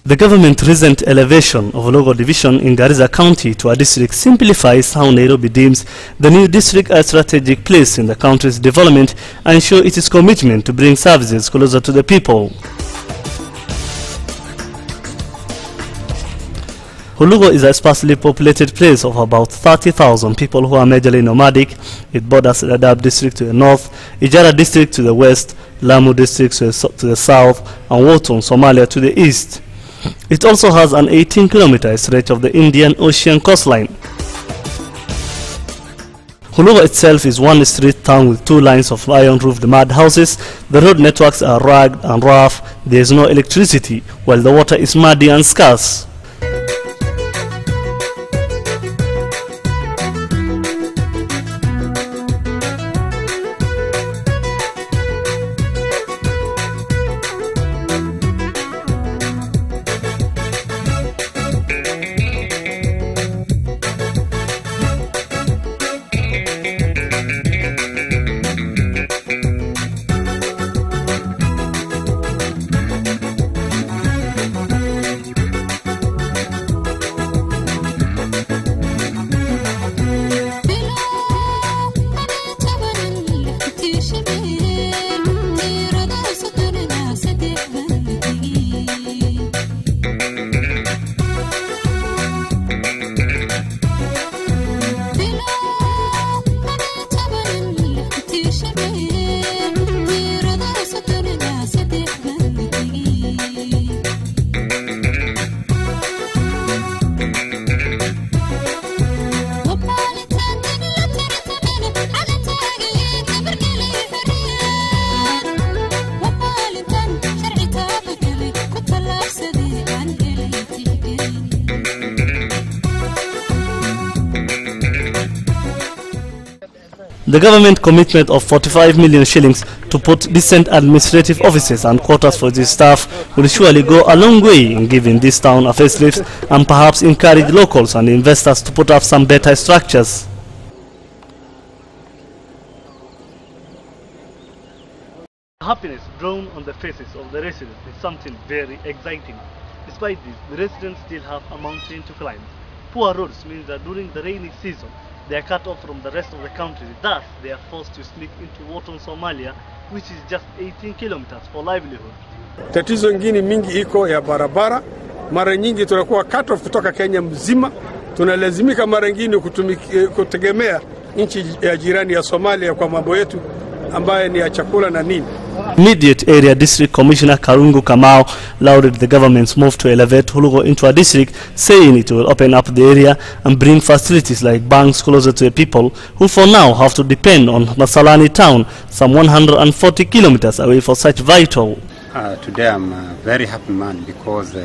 The government's recent elevation of Hulugho Division in Garissa County to a district simplifies how Nairobi deems the new district a strategic place in the country's development and shows its commitment to bring services closer to the people. Hulugho is a sparsely populated place of about 30,000 people who are majorly nomadic. It borders the Dadaab district to the north, Ijara district to the west, Lamu district to the south, and Wotton, Somalia to the east. It also has an 18-kilometer stretch of the Indian Ocean coastline. Hulugho itself is one street town with two lines of iron-roofed mud houses. The road networks are rugged and rough. There is no electricity, while the water is muddy and scarce. The government commitment of 45 million shillings to put decent administrative offices and quarters for its staff will surely go a long way in giving this town a facelift and perhaps encourage locals and investors to put up some better structures. Happiness drawn on the faces of the residents is something very exciting. Despite this, the residents still have a mountain to climb. Poor roads means that during the rainy season, they are cut off from the rest of the country. Thus, they are forced to sneak into Wotton, Somalia, which is just 18 kilometers for livelihood. Tatizo ngini mingi iko ya barabara. Mara nyingi tunakuwa cut off kutoka Kenya mzima. Tunalazimika mara nyingine kutegemea nchi ya jirani ya Somalia kwa mambo yetu ambaye ni ya chakula na nini. Immediate Area District Commissioner Karungu Kamau lauded the government's move to elevate Hulugho into a district, saying it will open up the area and bring facilities like banks closer to the people who for now have to depend on Masalani town, some 140 kilometers away for such vital. Today I'm a very happy man because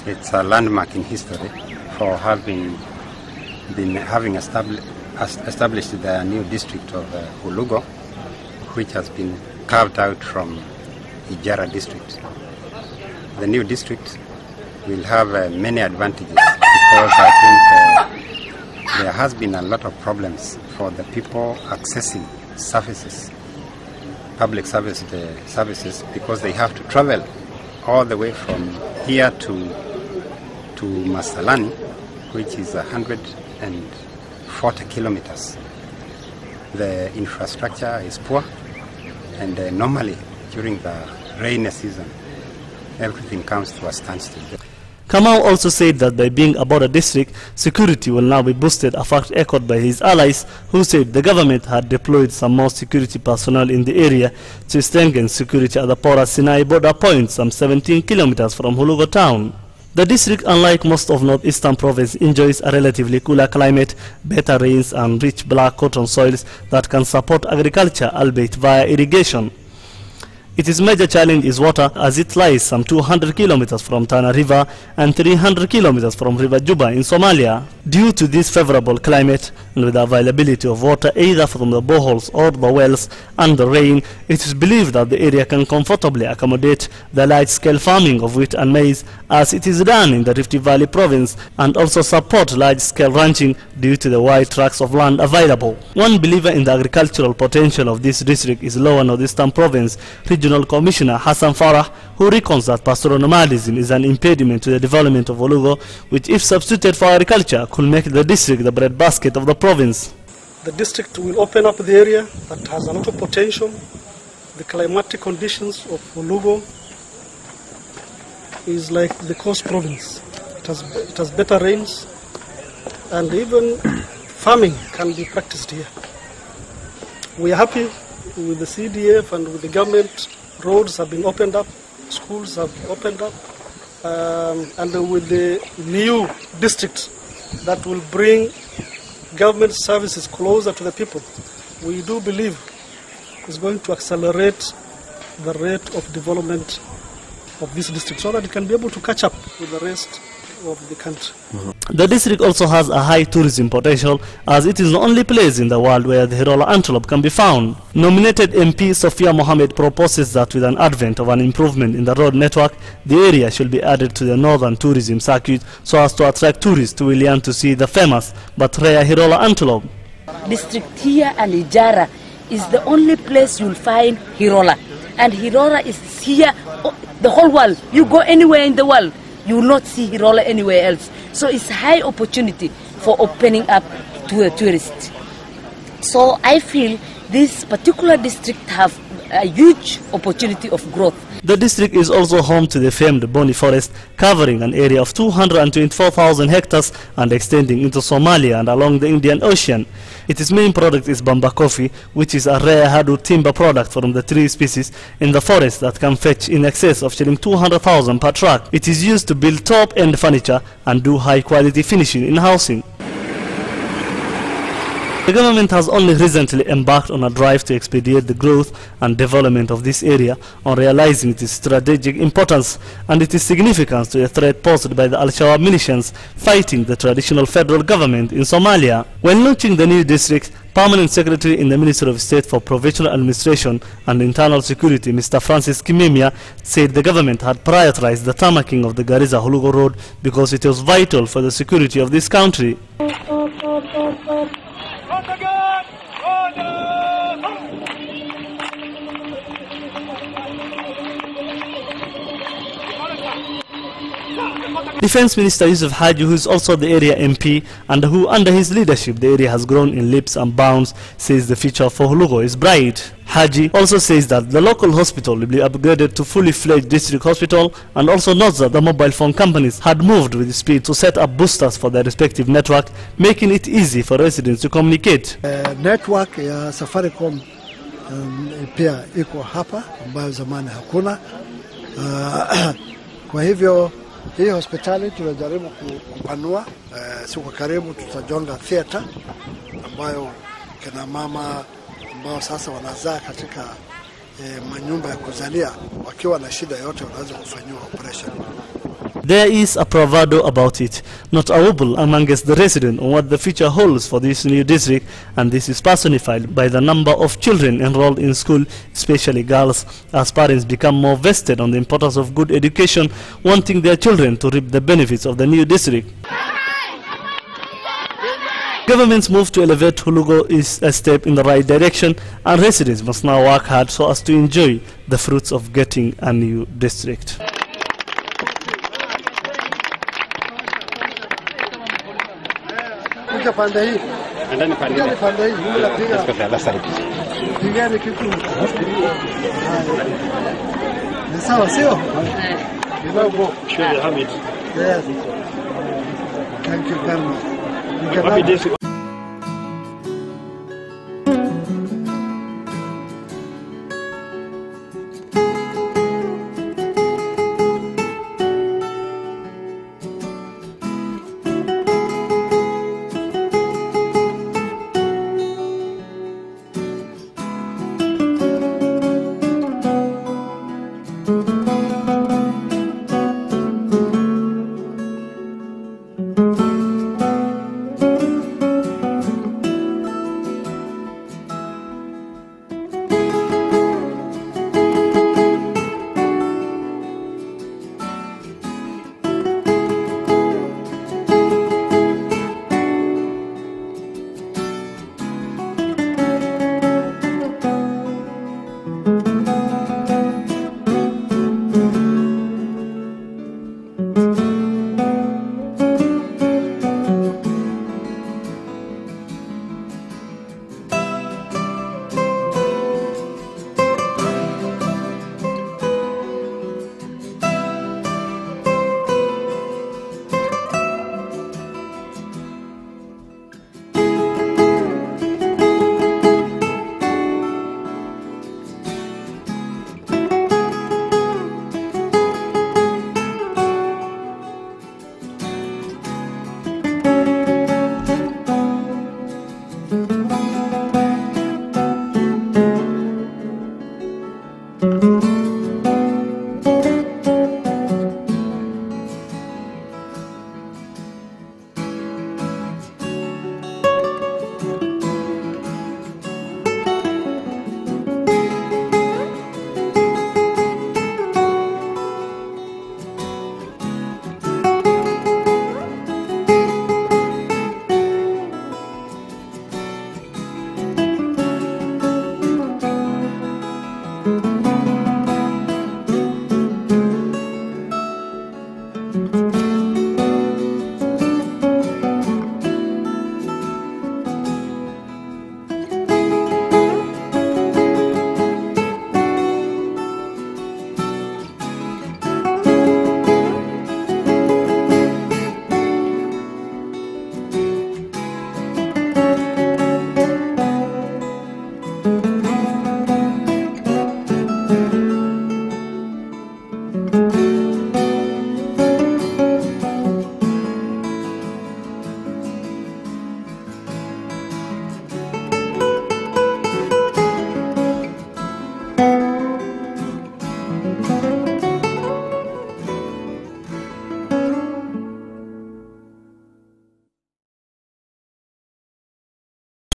it's a landmark in history for having established the new district of Hulugho, which has been carved out from Ijara district. The new district will have many advantages because I think there has been a lot of problems for the people accessing services, public services, because they have to travel all the way from here to Masalani, which is 140 kilometers. The infrastructure is poor. And normally, during the rainy season, everything comes to a standstill. Kamau also said that by being a border district, security will now be boosted, a fact echoed by his allies, who said the government had deployed some more security personnel in the area to strengthen security at the Pora Sinai border point, some 17 kilometers from Hulugho town. The district, unlike most of northeastern province, enjoys a relatively cooler climate, better rains and rich black cotton soils that can support agriculture, albeit via irrigation. Its major challenge is water, as it lies some 200 kilometers from Tana River and 300 kilometers from River Juba in Somalia. Due to this favorable climate and with the availability of water either from the boreholes or the wells and the rain, it is believed that the area can comfortably accommodate the large-scale farming of wheat and maize as it is done in the Rift Valley province, and also support large-scale ranching due to the wide tracts of land available. One believer in the agricultural potential of this district is Lower Northeastern Province Regional Regional Commissioner Hassan Farah, who reckons that pastoral nomadism is an impediment to the development of Hulugho, which if substituted for agriculture could make the district the breadbasket of the province. The district will open up the area that has a lot of potential. The climatic conditions of Hulugho is like the coast province. It has better rains, and even farming can be practiced here. We are happy with the CDF and with the government. Roads have been opened up, schools have opened up, and with the new district that will bring government services closer to the people, we do believe it's going to accelerate the rate of development of this district so that it can be able to catch up with the rest of the country. The district also has a high tourism potential, as it is the only place in the world where the Hirola antelope can be found. Nominated MP Sophia Mohammed proposes that with an advent of an improvement in the road network, the area should be added to the northern tourism circuit so as to attract tourists to William to see the famous but rare Hirola antelope. District here and Ijara is the only place you'll find Hirola, and Hirola is here the whole world. You go anywhere in the world, you will not see Hirola anywhere else. So it's a high opportunity for opening up to a tourist. So I feel this particular district have a huge opportunity of growth. The district is also home to the famed Boni Forest, covering an area of 224,000 hectares and extending into Somalia and along the Indian Ocean. Its main product is bamba coffee, which is a rare hardwood timber product from the tree species in the forest that can fetch in excess of shilling 200,000 per truck. It is used to build top-end furniture and do high-quality finishing in housing. The government has only recently embarked on a drive to expedite the growth and development of this area, on realizing its strategic importance and its significance to the threat posed by the Al-Shabaab militias fighting the traditional federal government in Somalia. When launching the new district, Permanent Secretary in the Ministry of State for Provincial Administration and Internal Security, Mr. Francis Kimemia, said the government had prioritized the tarmacking of the Garissa Hulugho Road because it was vital for the security of this country. Defense Minister Yusuf Haji, who is also the area MP and who under his leadership the area has grown in leaps and bounds, says the future for Hulugho is bright. Haji also says that the local hospital will be upgraded to fully fledged district hospital, and also notes that the mobile phone companies had moved with speed to set up boosters for their respective network, making it easy for residents to communicate. Network ya Safaricom pia iko hapa ambayo zamani hakuna. Kwa hivyo hii hospitali tunajaribu kupanua, siku karibu tutajonga theater ambayo kina mama ambao sasa wanazaa katika manyumba ya kuzalia wakiwa na shida yote wanaweza kufanyiwa operation. There is a bravado about it, not a wobble amongst the residents on what the future holds for this new district, and this is personified by the number of children enrolled in school, especially girls, as parents become more vested on the importance of good education, wanting their children to reap the benefits of the new district. Government's move to elevate Hulugho is a step in the right direction, and residents must now work hard so as to enjoy the fruits of getting a new district. Pande hii. Andani pande hii. Pande hii. Let's go to the other side. Pigani kitu. Ni sawa sio? Kidogo. Sheikh Hamid. Yes. Thank you very much. Happy days. you.